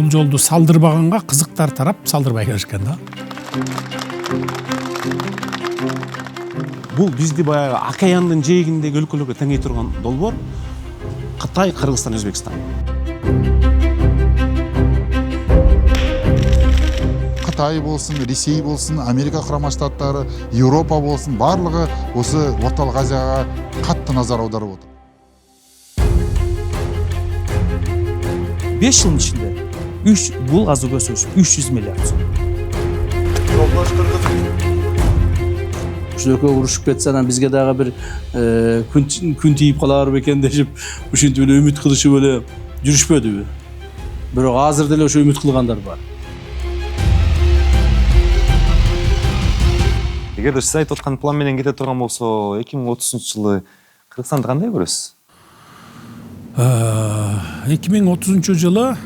бул жолду салдырбаганга кызыктар тарап салдырбай келишкен да. Бул бизди баягы океандын жээгиндеги өлкөлөргө теңей турган долбоор Кытай, Кыргызстан, Өзбекстан. Кытай болсын, Ресей болсын, Америка Курама Штаттары, Европа болсын, барлығы осы Орталық Азияға қатты назар аударып отыр. 5 жылдын ичинде бул азык өсүш 300 миллиард сом. Ушул экөө урушуп кетсе, анан бизге дагы бир күн тийип калар бекен деп ушинтип эле үмүт кылышып эле жүрүшпөдүбү. Бирок азыр деле ошо үмүт кылгандар бар. Эгерде сиз айтып аткан план менен кете турган болсо, 2030-жылы Кыргызстанды кандай көрөсүз? 2030 жылы